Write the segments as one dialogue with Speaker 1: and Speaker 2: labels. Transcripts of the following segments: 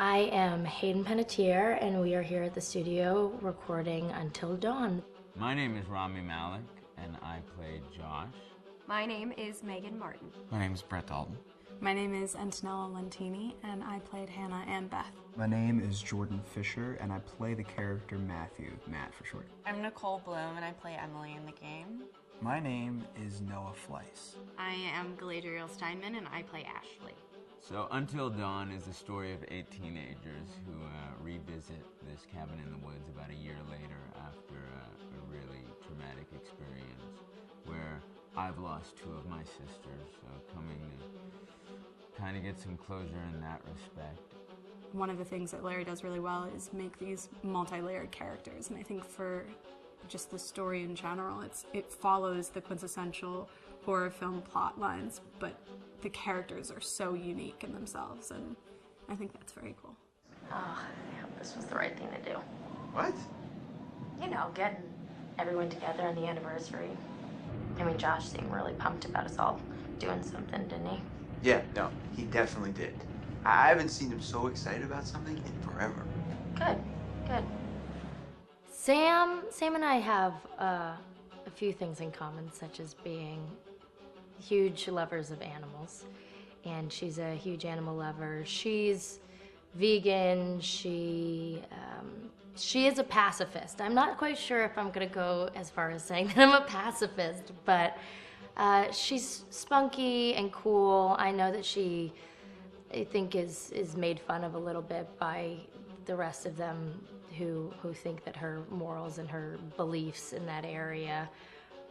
Speaker 1: I am Hayden Panettiere, and we are here at the studio recording Until Dawn.
Speaker 2: My name is Rami Malek, and I play Josh.
Speaker 3: My name is Megan Martin.
Speaker 4: My name is Brett Dalton.
Speaker 5: My name is Antonella Lentini, and I played Hannah and Beth.
Speaker 6: My name is Jordan Fisher, and I play the character Matthew, Matt for short.
Speaker 7: I'm Nicole Bloom, and I play Emily in the game.
Speaker 6: My name is Noah Fleiss.
Speaker 8: I am Galadriel Steinman, and I play Ashley.
Speaker 2: So Until Dawn is the story of 8 teenagers who revisit this cabin in the woods about a year later after a really traumatic experience where I've lost 2 of my sisters, so coming to kind of get some closure in that respect.
Speaker 5: One of the things that Larry does really well is make these multi-layered characters, and I think for just the story in general, it follows the quintessential horror film plot lines, but the characters are so unique in themselves, and I think that's very cool.
Speaker 1: Oh, yeah, this was the right thing to do.
Speaker 4: What?
Speaker 1: You know, getting everyone together on the anniversary. I mean, Josh seemed really pumped about us all doing something, didn't he?
Speaker 4: Yeah, no, he definitely did. I haven't seen him so excited about something in forever.
Speaker 1: Good, good. Sam and I have a few things in common, such as being huge lovers of animals, and she's a huge animal lover. She's vegan. She is a pacifist. I'm not quite sure if I'm gonna go as far as saying that I'm a pacifist, but she's spunky and cool. I know that she, I think, is made fun of a little bit by the rest of them who think that her morals and her beliefs in that area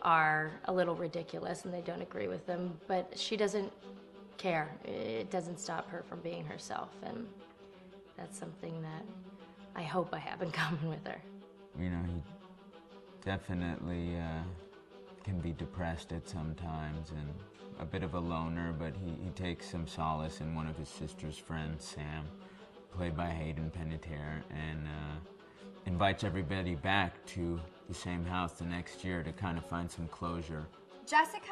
Speaker 1: are a little ridiculous and they don't agree with them, but she doesn't care. It doesn't stop her from being herself, and that's something that I hope I have in common with her.
Speaker 2: You know, he definitely can be depressed at some times and a bit of a loner, but he takes some solace in one of his sister's friends, Sam, played by Hayden Panettiere, and invites everybody back to the same house the next year to kind of find some closure.
Speaker 3: Jessica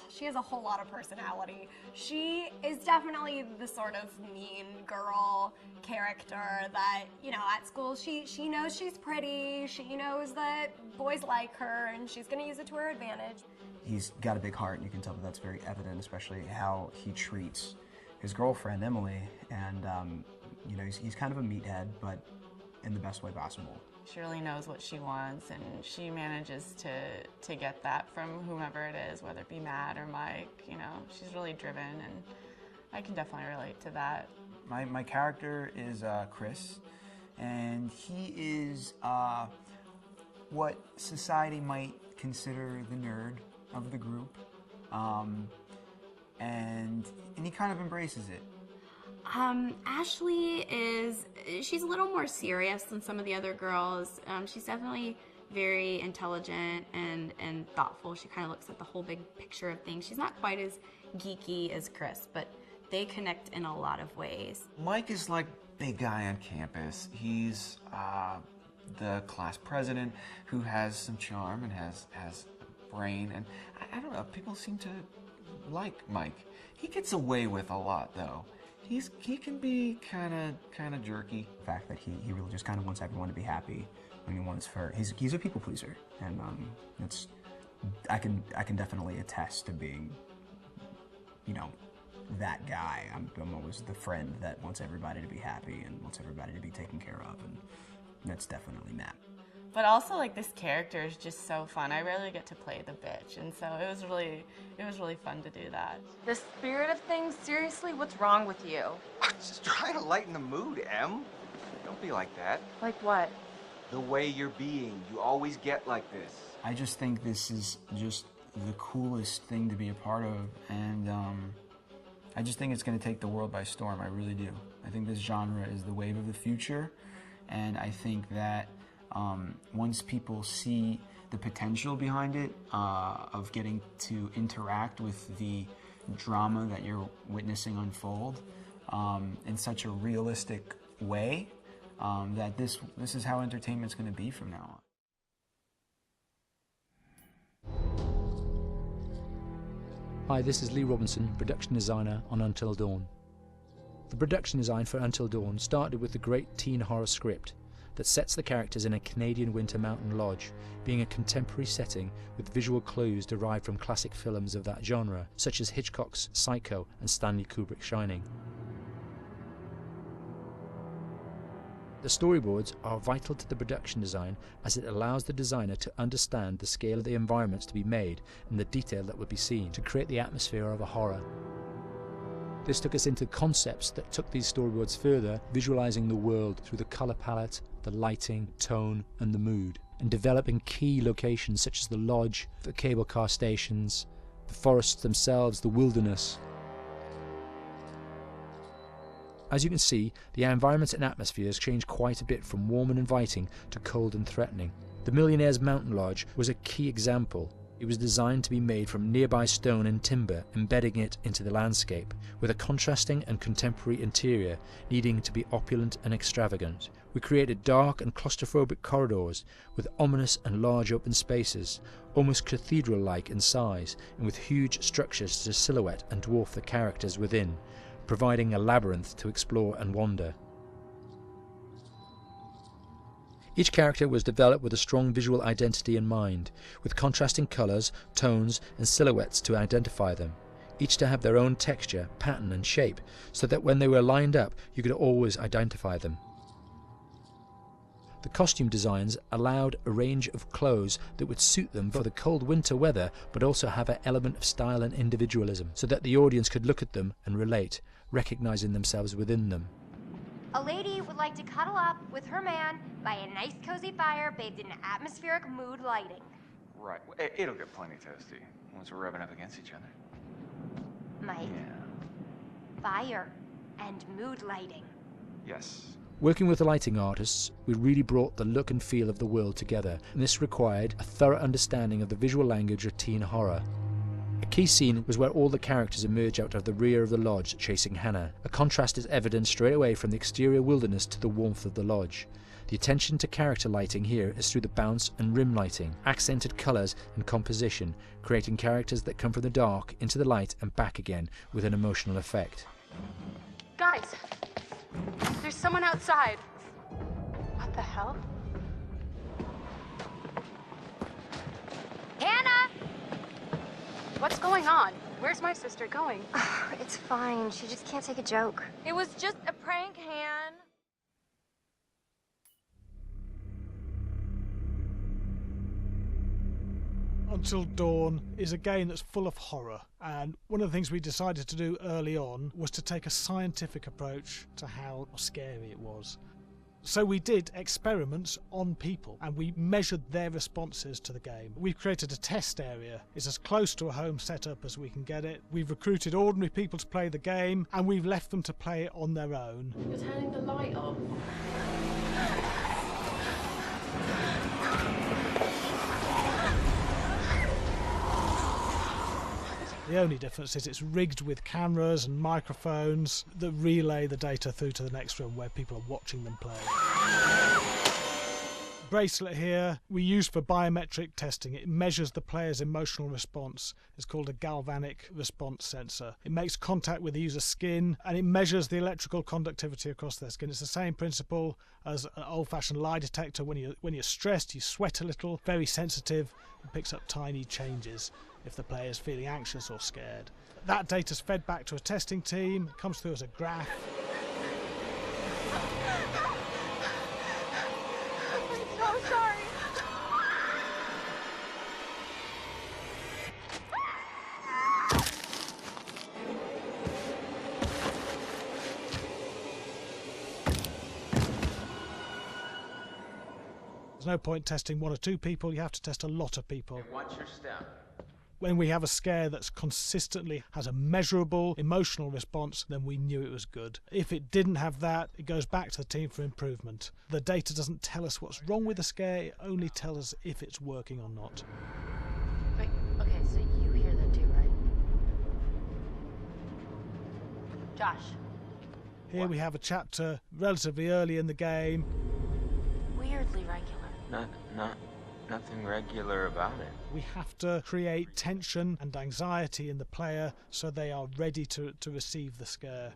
Speaker 3: she has a whole lot of personality. She is definitely the sort of mean girl character that, you know, at school she knows she's pretty, she knows that boys like her, and she's gonna use it to her advantage.
Speaker 6: He's got a big heart, and you can tell that that's very evident, especially how he treats his girlfriend, Emily, and you know, he's kind of a meathead, but in the best way possible.
Speaker 7: She really knows what she wants, and she manages to get that from whomever it is, whether it be Matt or Mike. You know, she's really driven, and I can definitely relate to that.
Speaker 6: My character is Chris, and he is what society might consider the nerd of the group, and he kind of embraces it.
Speaker 8: Ashley she's a little more serious than some of the other girls. She's definitely very intelligent and thoughtful. She kind of looks at the whole big picture of things. She's not quite as geeky as Chris, but they connect in a lot of ways.
Speaker 4: Mike is like big guy on campus. He's the class president who has some charm and has a brain, and I don't know, people seem to like Mike. He gets away with a lot, though. He can be kind of jerky.
Speaker 6: The fact that he really just kind of wants everyone to be happy, and he's a people pleaser, and I can definitely attest to being, you know, that guy. I'm always the friend that wants everybody to be happy and wants everybody to be taken care of, and that's definitely Matt.
Speaker 7: But also, like, this character is just so fun. I rarely get to play the bitch, and so it was really fun to do that.
Speaker 3: The spirit of things, seriously, what's wrong with you?
Speaker 9: Just trying to lighten the mood, Em. Don't be like that.
Speaker 3: Like what?
Speaker 9: The way you're being. You always get like this.
Speaker 6: I just think this is just the coolest thing to be a part of, and I just think it's going to take the world by storm. I really do. I think this genre is the wave of the future, and I think that once people see the potential behind it, of getting to interact with the drama that you're witnessing unfold in such a realistic way, that this is how entertainment's going to be from now on.
Speaker 10: Hi, this is Lee Robinson, production designer on Until Dawn. The production design for Until Dawn started with the great teen horror script that sets the characters in a Canadian winter mountain lodge, being a contemporary setting with visual clues derived from classic films of that genre, such as Hitchcock's Psycho and Stanley Kubrick's Shining. The storyboards are vital to the production design, as it allows the designer to understand the scale of the environments to be made and the detail that would be seen to create the atmosphere of a horror. This took us into concepts that took these storyboards further, visualizing the world through the color palette, the lighting, tone and the mood, and developing key locations such as the lodge, the cable car stations, the forests themselves, the wilderness. As you can see, the environments and atmospheres change quite a bit from warm and inviting to cold and threatening. The Millionaire's Mountain Lodge was a key example. It was designed to be made from nearby stone and timber, embedding it into the landscape, with a contrasting and contemporary interior needing to be opulent and extravagant. We created dark and claustrophobic corridors with ominous and large open spaces, almost cathedral-like in size, and with huge structures to silhouette and dwarf the characters within, providing a labyrinth to explore and wander. Each character was developed with a strong visual identity in mind, with contrasting colours, tones and silhouettes to identify them, each to have their own texture, pattern and shape, so that when they were lined up you could always identify them. The costume designs allowed a range of clothes that would suit them for the cold winter weather, but also have an element of style and individualism, so that the audience could look at them and relate, recognizing themselves within them.
Speaker 11: A lady would like to cuddle up with her man by a nice cozy fire bathed in atmospheric mood lighting.
Speaker 4: Right. It'll get plenty toasty once we're rubbing up against each other.
Speaker 11: Mike.
Speaker 4: Yeah.
Speaker 11: Fire and mood lighting.
Speaker 4: Yes.
Speaker 10: Working with the lighting artists, we really brought the look and feel of the world together, and this required a thorough understanding of the visual language of teen horror. A key scene was where all the characters emerge out of the rear of the lodge chasing Hannah. A contrast is evident straight away from the exterior wilderness to the warmth of the lodge. The attention to character lighting here is through the bounce and rim lighting, accented colours and composition, creating characters that come from the dark into the light and back again with an emotional effect.
Speaker 5: Guys, there's someone outside.
Speaker 1: What the hell?
Speaker 11: Hannah!
Speaker 5: What's going on? Where's my sister going?
Speaker 11: It's fine. She just can't take a joke.
Speaker 12: It was just a prank, Han.
Speaker 13: Until Dawn is a game that's full of horror, and one of the things we decided to do early on was to take a scientific approach to how scary it was. So we did experiments on people and we measured their responses to the game. We've created a test area. It's as close to a home setup as we can get it. We've recruited ordinary people to play the game and we've left them to play it on their own.
Speaker 12: You're turning the light off.
Speaker 13: The only difference is it's rigged with cameras and microphones that relay the data through to the next room where people are watching them play. Bracelet here we use for biometric testing. It measures the player's emotional response. It's called a galvanic response sensor. It makes contact with the user's skin and it measures the electrical conductivity across their skin. It's the same principle as an old-fashioned lie detector. When you're stressed, you sweat a little, very sensitive, and picks up tiny changes if the player is feeling anxious or scared. That data's fed back to a testing team, comes through as a graph.
Speaker 12: I'm so sorry.
Speaker 13: There's no point testing one or two people, you have to test a lot of people.
Speaker 9: And what's your step?
Speaker 13: When we have a scare that's consistently has a measurable emotional response, then we knew it was good. If it didn't have that, it goes back to the team for improvement. The data doesn't tell us what's wrong with the scare, it only tells us if it's working or not.
Speaker 1: Wait, okay, so you hear that too, right? Josh.
Speaker 13: Here we have a chapter relatively early in the game.
Speaker 1: Weirdly regular.
Speaker 2: Nothing regular about it.
Speaker 13: We have to create tension and anxiety in the player so they are ready to receive the scare.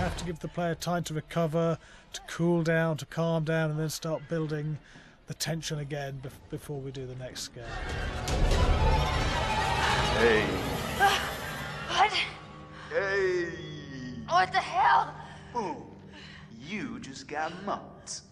Speaker 13: have to give the player time to recover, to cool down, to calm down, and then start building the tension again before we do the next scare.
Speaker 9: Hey.
Speaker 12: What?
Speaker 9: Hey.
Speaker 12: What the hell?
Speaker 9: Boom. You just got mumped.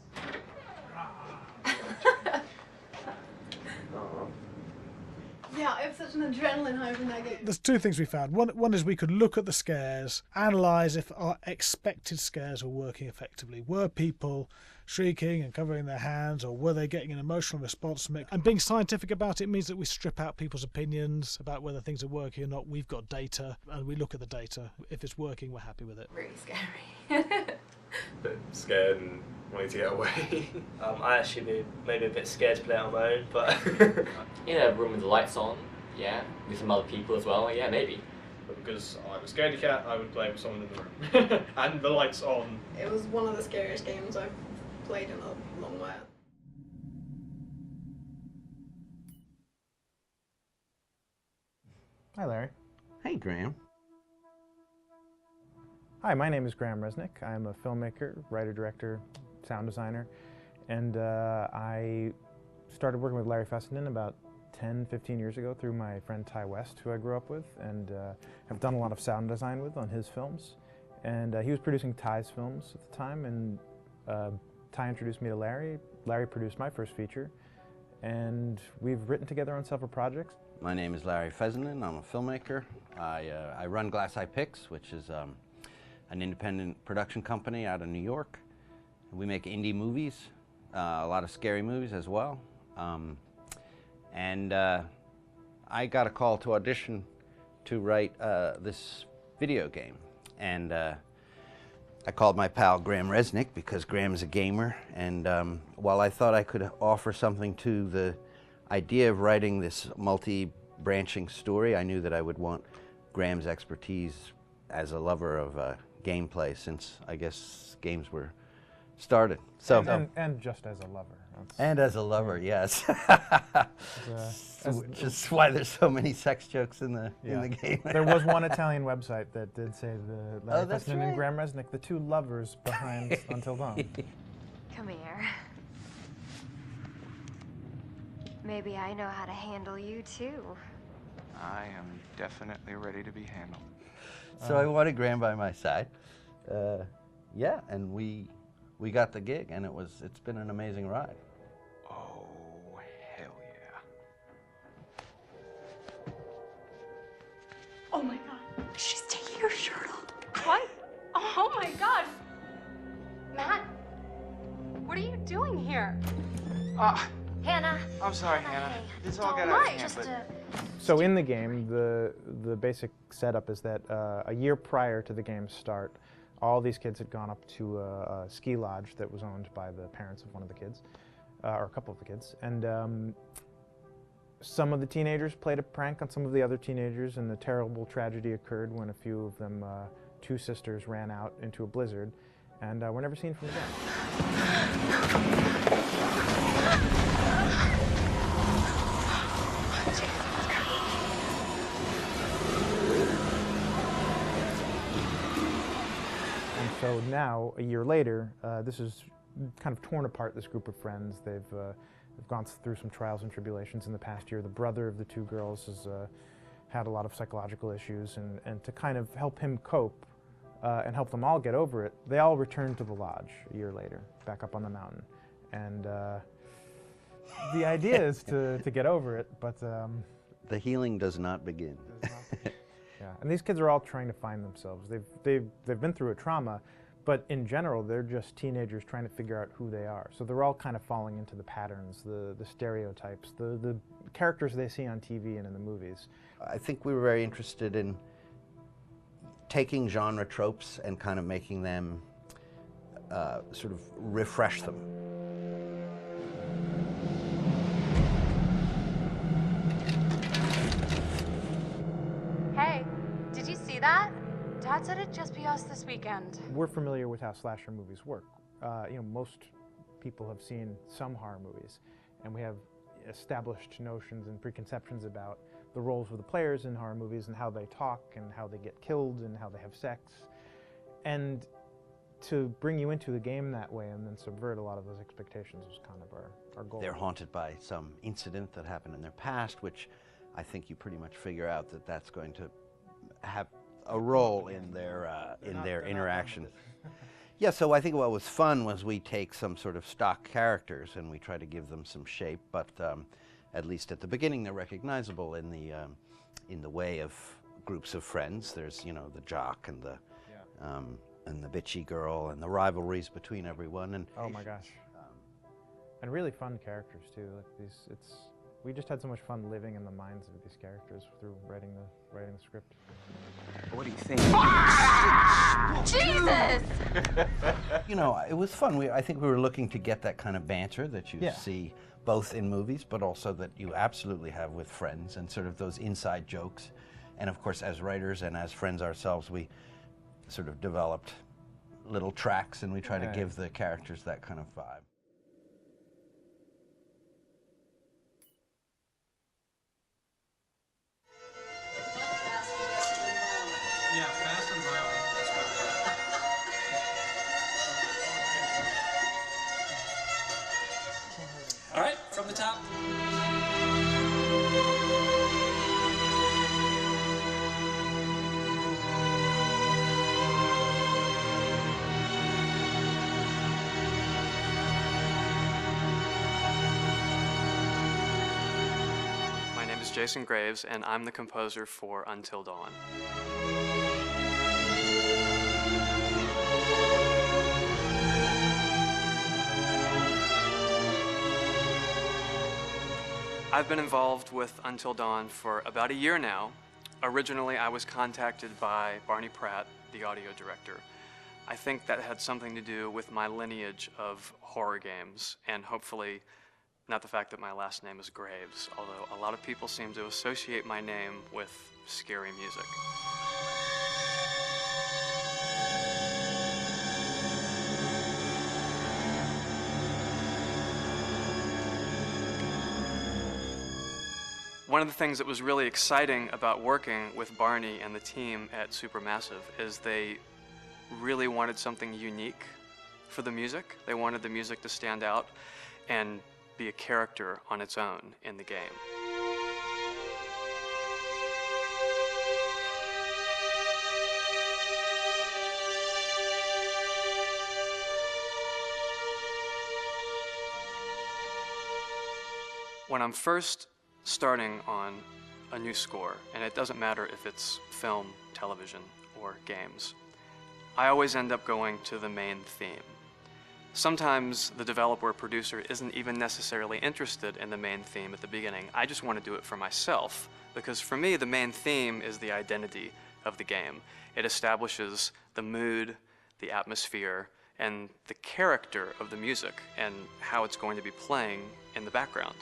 Speaker 5: Yeah, I have such an adrenaline high from that game.
Speaker 13: There's two things we found. One is we could look at the scares, analyse if our expected scares were working effectively. Were people shrieking and covering their hands, or were they getting an emotional response from it? And being scientific about it means that we strip out people's opinions about whether things are working or not. We've got data, and we look at the data. If it's working, we're happy with it.
Speaker 12: Really scary.
Speaker 14: Bit scared and wanting to get away.
Speaker 15: I actually be maybe a bit scared to play on my own, but
Speaker 16: in a room with the lights on, yeah, with some other people as well, yeah, maybe.
Speaker 14: But because I'm a scaredy cat, I would play with someone in the room. And the lights on.
Speaker 5: It was one of the scariest games I've played in a long while.
Speaker 17: Hi, Larry.
Speaker 18: Hey, Graham.
Speaker 17: Hi, my name is Graham Resnick. I'm a filmmaker, writer, director, sound designer, and I started working with Larry Fessenden about 10, 15 years ago through my friend Ty West, who I grew up with, and have done a lot of sound design with on his films. And he was producing Ty's films at the time, and Ty introduced me to Larry. Larry produced my first feature, and we've written together on several projects.
Speaker 18: My name is Larry Fessenden. I'm a filmmaker. I run Glass Eye Pix, which is an independent production company out of New York. We make indie movies, a lot of scary movies as well. And I got a call to audition to write this video game. And I called my pal Graham Resnick because Graham is a gamer. And while I thought I could offer something to the idea of writing this multi-branching story, I knew that I would want Graham's expertise as a lover of gameplay, since I guess games were started. So
Speaker 17: and just as a lover.
Speaker 18: And as a lover, yes.
Speaker 17: Which
Speaker 18: is why there's so many sex jokes in the game.
Speaker 17: There was one Italian website that did say the Larry
Speaker 18: that's
Speaker 17: Fessenden and
Speaker 18: right.
Speaker 17: Graham Resnick, the two lovers behind Until Dawn.
Speaker 11: Come here. Maybe I know how to handle you too.
Speaker 4: I am definitely ready to be handled.
Speaker 18: So I wanted Graham by my side. Yeah, and we got the gig, and it's been an amazing ride.
Speaker 4: Oh, hell yeah.
Speaker 5: Oh my god.
Speaker 12: She's taking her shirt off.
Speaker 5: What? Oh my god.
Speaker 12: Matt, what are you doing here?
Speaker 11: Hannah.
Speaker 4: I'm sorry, Hannah. This all got
Speaker 11: Don't
Speaker 4: out of
Speaker 11: mind,
Speaker 4: hand,
Speaker 11: just
Speaker 4: but...
Speaker 17: So in the game, the basic setup is that a year prior to the game's start, all these kids had gone up to a ski lodge that was owned by the parents of one of the kids, or a couple of the kids, and some of the teenagers played a prank on some of the other teenagers, and a terrible tragedy occurred when a few of them, two sisters, ran out into a blizzard, and were never seen from again. So now, a year later, this is kind of torn apart, this group of friends. They've gone through some trials and tribulations in the past year. The brother of the two girls has had a lot of psychological issues, and to kind of help him cope and help them all get over it, they all returned to the lodge a year later, back up on the mountain. And the idea is to get over it, but...
Speaker 18: the healing does not begin.
Speaker 17: Yeah, and these kids are all trying to find themselves. They've been through a trauma, but in general, they're just teenagers trying to figure out who they are. So they're all kind of falling into the patterns, the stereotypes, the characters they see on TV and in the movies.
Speaker 18: I think we were very interested in taking genre tropes and kind of making them sort of refresh them.
Speaker 12: Hey, did you see that? Dad said it'd just be us this weekend.
Speaker 17: We're familiar with how slasher movies work. You know, most people have seen some horror movies, and we have established notions and preconceptions about the roles of the players in horror movies and how they talk and how they get killed and how they have sex. And to bring you into the game that way and then subvert a lot of those expectations was kind of our goal.
Speaker 18: They're haunted by some incident that happened in their past, which I think you pretty much figure out that that's going to have a role in their interaction. Yeah, so I think what was fun was we take some sort of stock characters and we try to give them some shape, but at least at the beginning they're recognizable in the way of groups of friends. There's, you know, the jock and the bitchy girl and the rivalries between everyone. And
Speaker 17: oh my gosh, and really fun characters too. Like we just had so much fun living in the minds of these characters through writing the script.
Speaker 4: What do you think?
Speaker 12: Jesus!
Speaker 18: You know, it was fun. I think we were looking to get that kind of banter that you see both in movies, but also that you absolutely have with friends, and sort of those inside jokes. And of course, as writers and as friends ourselves, we sort of developed little tracks, and we try to give the characters that kind of vibe.
Speaker 19: Yeah, fast and violent. All right, from the top.
Speaker 20: My name is Jason Graves, and I'm the composer for Until Dawn. I've been involved with Until Dawn for about a year now. Originally, I was contacted by Barney Pratt, the audio director. I think that had something to do with my lineage of horror games, and hopefully not the fact that my last name is Graves, although a lot of people seem to associate my name with scary music. One of the things that was really exciting about working with Barney and the team at Supermassive is they really wanted something unique for the music. They wanted the music to stand out and be a character on its own in the game. When I'm first starting on a new score, and it doesn't matter if it's film, television, or games, I always end up going to the main theme. Sometimes the developer or producer isn't even necessarily interested in the main theme at the beginning. I just want to do it for myself, because for me, the main theme is the identity of the game. It establishes the mood, the atmosphere, and the character of the music, and how it's going to be playing in the background.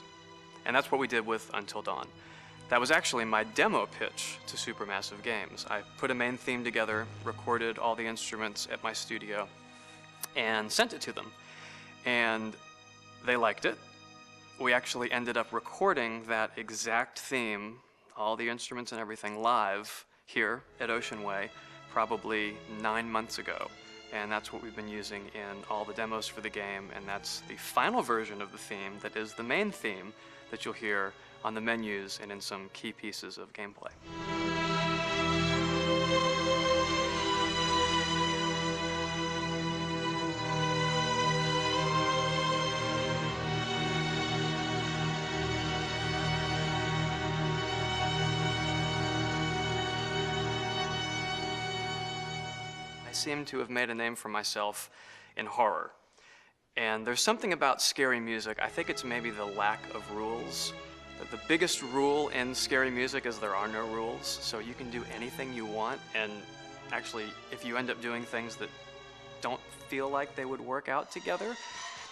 Speaker 20: And that's what we did with Until Dawn. That was actually my demo pitch to Supermassive Games. I put a main theme together, recorded all the instruments at my studio, and sent it to them. And they liked it. We actually ended up recording that exact theme, all the instruments and everything, live here at Ocean Way, probably 9 months ago. And that's what we've been using in all the demos for the game, and that's the final version of the theme that is the main theme that you'll hear on the menus and in some key pieces of gameplay. I seem to have made a name for myself in horror. And there's something about scary music, I think it's maybe the lack of rules. The biggest rule in scary music is there are no rules, so you can do anything you want, and actually, if you end up doing things that don't feel like they would work out together,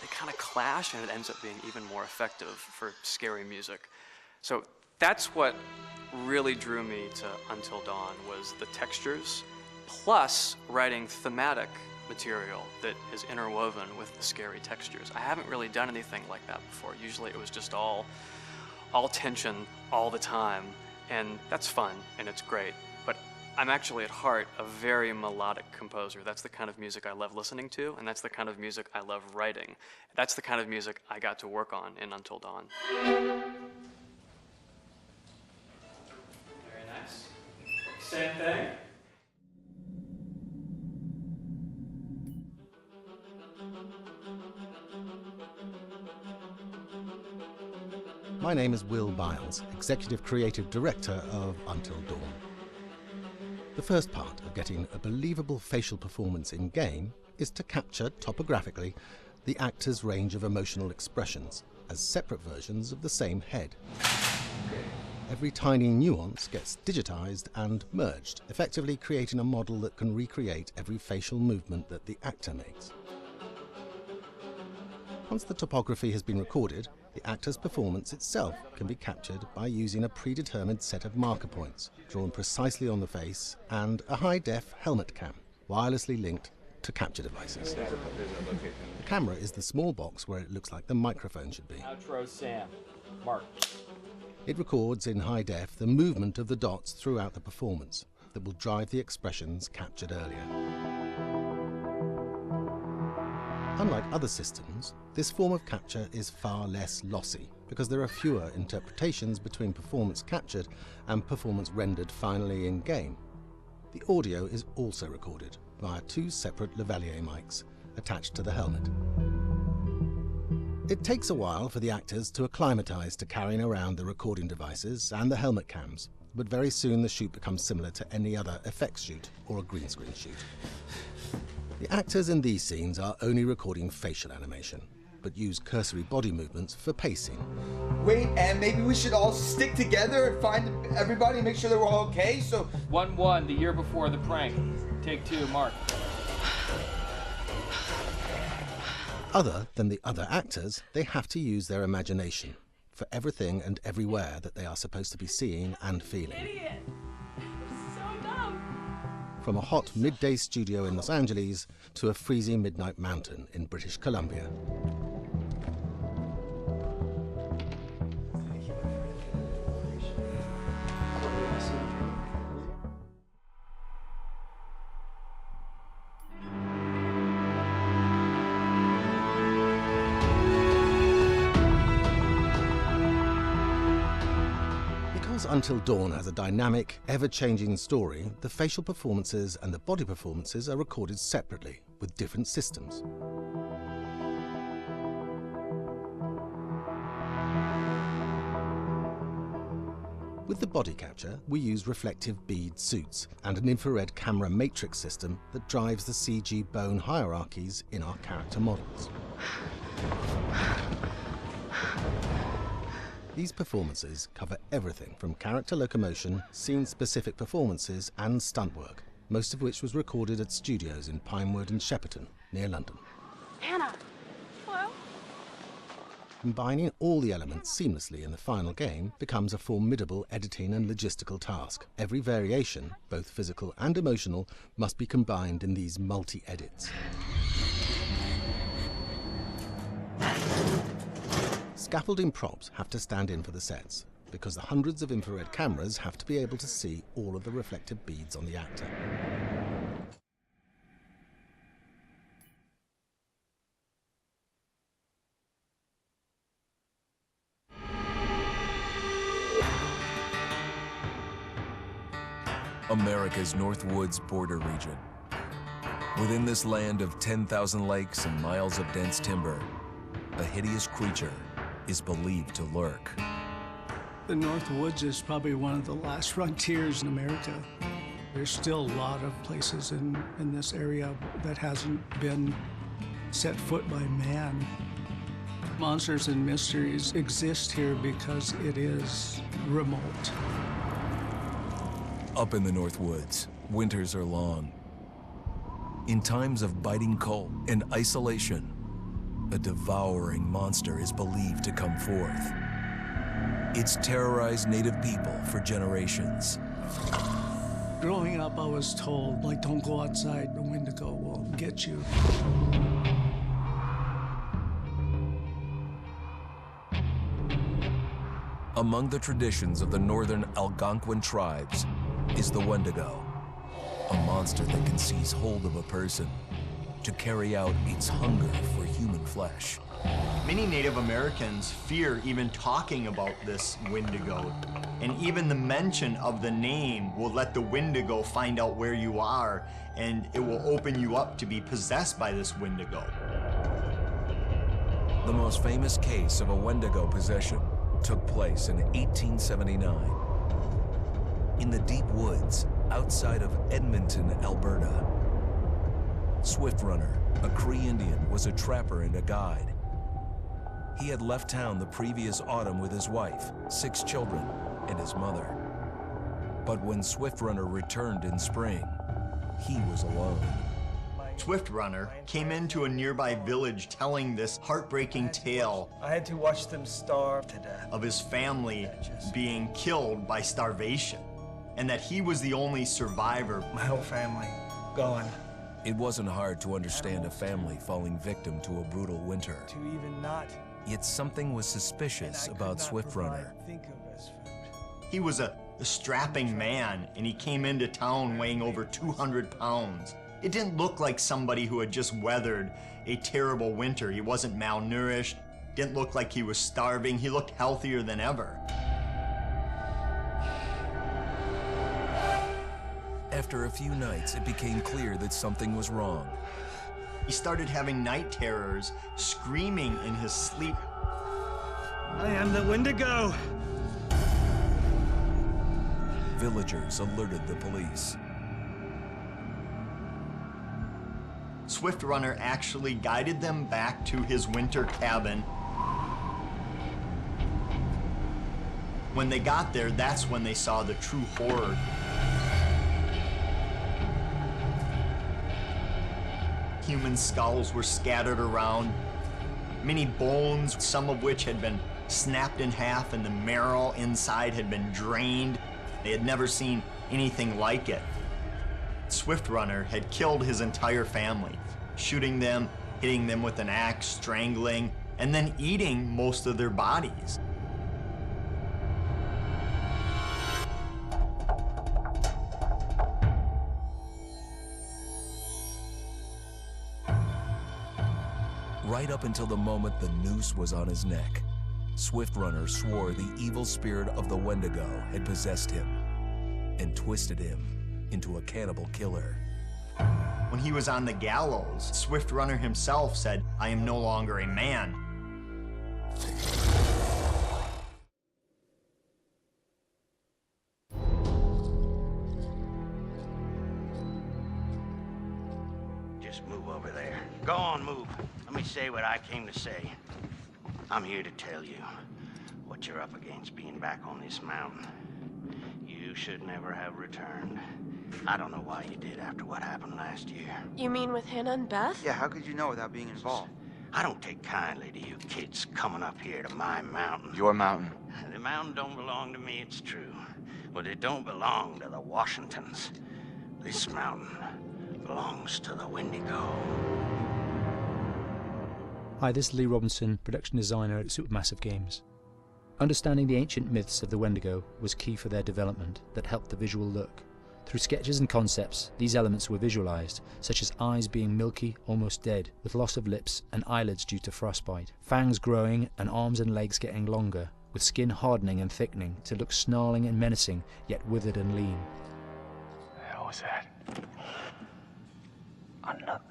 Speaker 20: they kind of clash, and it ends up being even more effective for scary music. So that's what really drew me to Until Dawn, was the textures, plus writing thematic material that is interwoven with the scary textures. I haven't really done anything like that before. Usually it was just all tension all the time, and that's fun and it's great. But I'm actually at heart a very melodic composer. That's the kind of music I love listening to, and that's the kind of music I love writing. That's the kind of music I got to work on in Until Dawn. Very nice. Same thing.
Speaker 21: My name is Will Biles, Executive Creative Director of Until Dawn. The first part of getting a believable facial performance in-game is to capture, topographically, the actor's range of emotional expressions as separate versions of the same head. Every tiny nuance gets digitized and merged, effectively creating a model that can recreate every facial movement that the actor makes. Once the topography has been recorded, the actor's performance itself can be captured by using a predetermined set of marker points, drawn precisely on the face, and a high-def helmet cam, wirelessly linked to capture devices. The camera is the small box where it looks like the microphone should be.
Speaker 22: Outro Sam. Mark.
Speaker 21: It records in high def the movement of the dots throughout the performance that will drive the expressions captured earlier. Unlike other systems, this form of capture is far less lossy because there are fewer interpretations between performance captured and performance rendered finally in-game. The audio is also recorded via two separate lavalier mics attached to the helmet. It takes a while for the actors to acclimatize to carrying around the recording devices and the helmet cams, but very soon the shoot becomes similar to any other effects shoot or a green screen shoot. The actors in these scenes are only recording facial animation, but use cursory body movements for pacing.
Speaker 23: Wait, and maybe we should all stick together and find everybody and make sure they're all okay, so...
Speaker 22: 1-1, the year before the prank. Take 2, Mark.
Speaker 21: Other than the other actors, they have to use their imagination for everything and everywhere that they are supposed to be seeing and feeling.
Speaker 5: Idiot! So dumb!
Speaker 21: From a hot midday studio in Los Angeles to a freezing midnight mountain in British Columbia. Until Dawn has a dynamic, ever-changing story, the facial performances and the body performances are recorded separately with different systems. With the body capture, we use reflective bead suits and an infrared camera matrix system that drives the CG bone hierarchies in our character models. These performances cover everything from character locomotion, scene-specific performances and stunt work, most of which was recorded at studios in Pinewood and Shepperton, near London.
Speaker 12: Hannah! Hello?
Speaker 21: Combining all the elements seamlessly in the final game becomes a formidable editing and logistical task. Every variation, both physical and emotional, must be combined in these multi-edits. Scaffolding props have to stand in for the sets, because the hundreds of infrared cameras have to be able to see all of the reflective beads on the actor.
Speaker 24: America's Northwoods border region. Within this land of 10,000 lakes and miles of dense timber, a hideous creature is believed to lurk.
Speaker 25: The North Woods is probably one of the last frontiers in America. There's still a lot of places in this area that hasn't been set foot by man. Monsters and mysteries exist here because it is remote.
Speaker 24: Up in the North Woods, winters are long. In times of biting cold and isolation, a devouring monster is believed to come forth. It's terrorized native people for generations.
Speaker 25: Growing up, I was told, like, don't go outside, the Wendigo will get you.
Speaker 24: Among the traditions of the northern Algonquin tribes is the Wendigo, a monster that can seize hold of a person to carry out its hunger for human flesh.
Speaker 3: Many Native Americans fear even talking about this Wendigo, and even the mention of the name will let the Wendigo find out where you are, and it will open you up to be possessed by this Wendigo.
Speaker 24: The most famous case of a Wendigo possession took place in 1879 in the deep woods outside of Edmonton, Alberta. Swift Runner, a Cree Indian, was a trapper and a guide. He had left town the previous autumn with his wife, 6 children, and his mother. But when Swift Runner returned in spring, he was alone.
Speaker 3: Swift Runner came into a nearby village telling this heartbreaking tale.
Speaker 6: I had to watch them starve to death.
Speaker 3: Of his family being killed by starvation, and that he was the only survivor.
Speaker 6: My whole family gone.
Speaker 24: It wasn't hard to understand a family falling victim to a brutal winter.
Speaker 6: To even not.
Speaker 24: Yet something was suspicious about Swift Runner.
Speaker 3: He was a strapping man, and he came into town weighing over 200 pounds. It didn't look like somebody who had just weathered a terrible winter. He wasn't malnourished, didn't look like he was starving. He looked healthier than ever.
Speaker 24: After a few nights, it became clear that something was wrong.
Speaker 3: He started having night terrors, screaming in his sleep.
Speaker 6: I am the Wendigo!
Speaker 24: Villagers alerted the police.
Speaker 3: Swift Runner actually guided them back to his winter cabin. When they got there, that's when they saw the true horror. Human skulls were scattered around, many bones, some of which had been snapped in half, and the marrow inside had been drained. They had never seen anything like it. Swift Runner had killed his entire family, shooting them, hitting them with an axe, strangling, and then eating most of their bodies.
Speaker 24: Right up until the moment the noose was on his neck, Swift Runner swore the evil spirit of the Wendigo had possessed him and twisted him into a cannibal killer.
Speaker 3: When he was on the gallows, Swift Runner himself said, "I am no longer a man."
Speaker 18: Just move over there. Go on, move. Let me say what I came to say. I'm here to tell you what you're up against being back on this mountain. You should never have returned. I don't know why you did after what happened last year.
Speaker 12: You mean with Hannah and Beth?
Speaker 23: Yeah, how could you know without being involved?
Speaker 18: I don't take kindly to you kids coming up here to my mountain.
Speaker 4: Your mountain.
Speaker 18: The mountain don't belong to me, it's true. But it don't belong to the Washingtons. This mountain belongs to the Wendigo.
Speaker 7: Hi, this is Lee Robinson, production designer at Supermassive Games. Understanding the ancient myths of the Wendigo was key for their development that helped the visual look. Through sketches and concepts, these elements were visualized, such as eyes being milky, almost dead, with loss of lips and eyelids due to frostbite, fangs growing and arms and legs getting longer, with skin hardening and thickening to look snarling and menacing, yet withered and lean.
Speaker 23: The hell was that? Another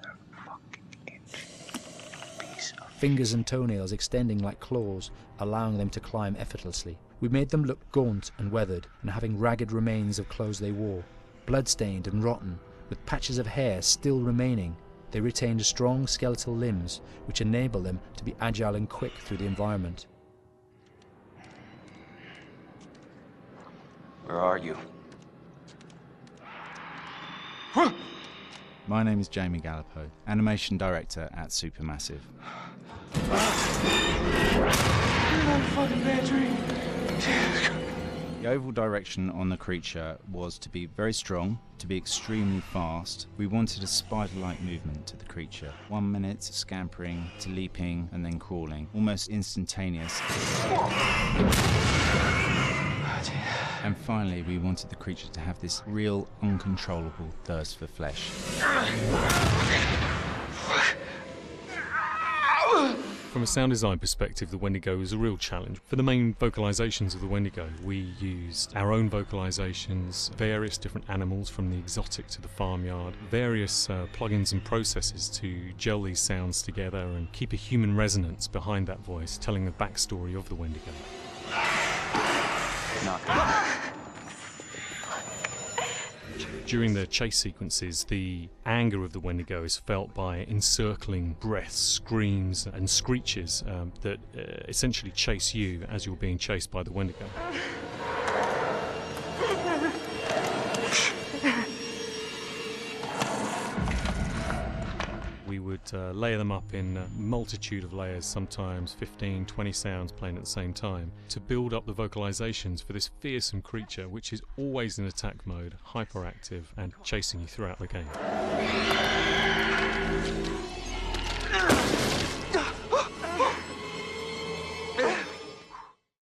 Speaker 7: fingers and toenails extending like claws, allowing them to climb effortlessly. We made them look gaunt and weathered, and having ragged remains of clothes they wore. Blood-stained and rotten, with patches of hair still remaining, they retained strong skeletal limbs, which enable them to be agile and quick through the environment.
Speaker 4: Where are you?
Speaker 8: My name is Jamie Gallipo, animation director at Supermassive. The overall direction on the creature was to be very strong, to be extremely fast. We wanted a spider-like movement to the creature. 1 minute scampering to leaping and then crawling, almost instantaneous. And finally, we wanted the creature to have this real, uncontrollable thirst for flesh.
Speaker 1: From a sound design perspective, the Wendigo is a real challenge. For the main vocalizations of the Wendigo, we used our own vocalizations, various different animals from the exotic to the farmyard, various plugins and processes to gel these sounds together and keep a human resonance behind that voice, telling the backstory of the Wendigo. During the chase sequences, the anger of the Wendigo is felt by encircling breaths, screams and screeches that essentially chase you as you're being chased by the Wendigo. We would layer them up in a multitude of layers, sometimes 15, 20 sounds playing at the same time, to build up the vocalizations for this fearsome creature which is always in attack mode, hyperactive and chasing you throughout the game.